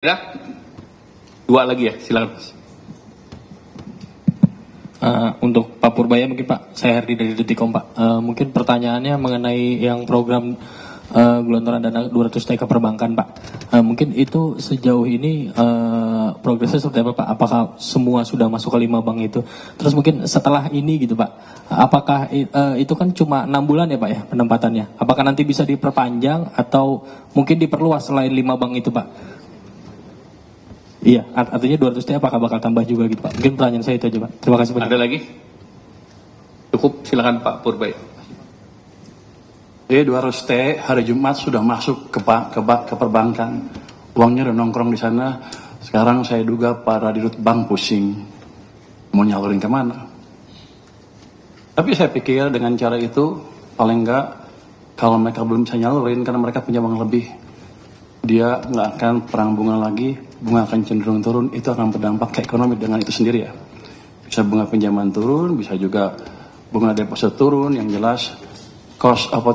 Ya, dua lagi ya, silakan Mas. Untuk Pak Purbaya mungkin Pak, saya Herdi dari Detikom Pak. Mungkin pertanyaannya mengenai yang program gelontoran dana 200 TK perbankan Pak. Mungkin itu sejauh ini progresnya seperti apa Pak? Apakah semua sudah masuk ke 5 bank itu? Terus mungkin setelah ini gitu Pak, apakah itu kan cuma 6 bulan ya Pak ya penempatannya? Apakah nanti bisa diperpanjang atau mungkin diperluas selain 5 bank itu Pak? Iya, artinya 200T apakah bakal tambah juga gitu Pak? Mungkin pertanyaan saya itu aja Pak. Terima kasih banyak. Ada lagi? Cukup, silakan Pak Purbaya. 200T hari Jumat sudah masuk ke perbankan. Uangnya udah nongkrong di sana. Sekarang saya duga para dirut bank pusing. Mau nyalurin kemana? Tapi saya pikir dengan cara itu, paling enggak, kalau mereka belum bisa nyalurin karena mereka punya uang lebih, dia nggak akan perang bunga lagi, bunga akan cenderung turun, itu akan berdampak ke ekonomi dengan itu sendiri ya. Bisa bunga pinjaman turun, bisa juga bunga deposit turun, yang jelas cost of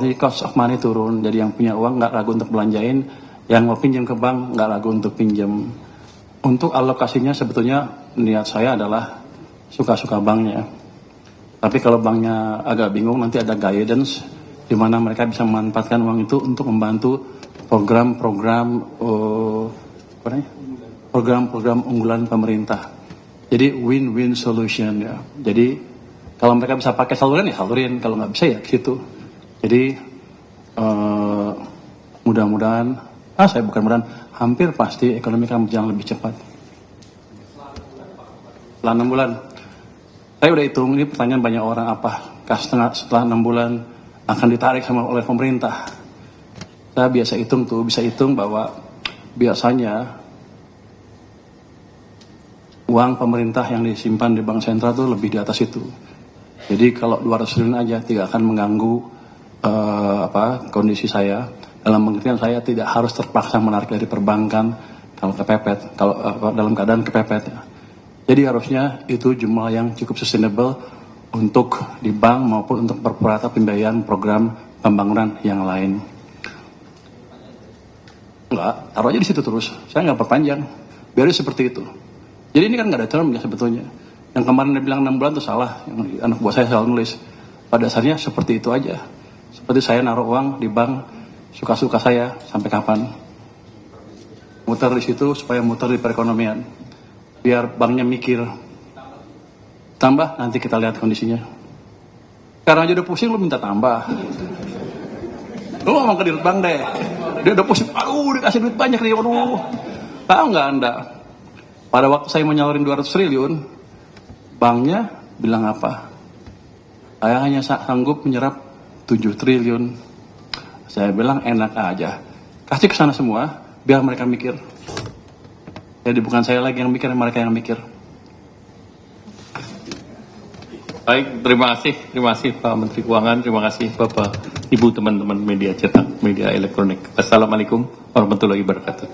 money turun, jadi yang punya uang nggak ragu untuk belanjain, yang mau pinjam ke bank nggak ragu untuk pinjam. Untuk alokasinya sebetulnya niat saya adalah suka-suka banknya. Tapi kalau banknya agak bingung, nanti ada guidance di mana mereka bisa memanfaatkan uang itu untuk membantu program-program unggulan pemerintah. Jadi win-win solution ya. Jadi kalau mereka bisa pakai saluran ya salurin, kalau nggak bisa ya ke situ. Jadi mudah-mudahan, hampir pasti ekonomi akan berjalan lebih cepat. Setelah 6 bulan, saya udah hitung, ini pertanyaan banyak orang, apakah setelah 6 bulan akan ditarik oleh pemerintah? Saya biasa bisa hitung bahwa biasanya uang pemerintah yang disimpan di bank sentral itu lebih di atas itu. Jadi kalau 200 triliun aja tidak akan mengganggu kondisi saya. Dalam pengertian saya tidak harus terpaksa menarik dari perbankan kalau kepepet, dalam keadaan kepepet. Jadi harusnya itu jumlah yang cukup sustainable untuk di bank maupun untuk perpurata pembiayaan program pembangunan yang lain. Enggak, taruh aja di situ terus. Saya nggak perpanjang. Biar seperti itu. Jadi ini kan nggak ada term ya sebetulnya. Yang kemarin dia bilang 6 bulan itu salah. Yang anak buah saya selalu nulis. Pada dasarnya seperti itu aja. Seperti saya naruh uang di bank suka-suka saya sampai kapan. Muter di situ supaya muter di perekonomian. Biar banknya mikir. Tambah nanti kita lihat kondisinya. Sekarang aja udah pusing lu minta tambah. Lu ngomong ke dirut bank deh. Dia udah pusing, aduh dikasih duit banyak nih, aduh. Tahu nggak Anda? Pada waktu saya mau nyalurin 200 triliun, banknya bilang apa? Saya hanya sanggup menyerap 7 triliun. Saya bilang enak aja. Kasih ke sana semua, biar mereka mikir. Jadi bukan saya lagi yang mikir, mereka yang mikir. Baik, terima kasih Pak Menteri Keuangan, terima kasih Bapak, Ibu, teman-teman media cetak, media elektronik. Assalamualaikum warahmatullahi wabarakatuh.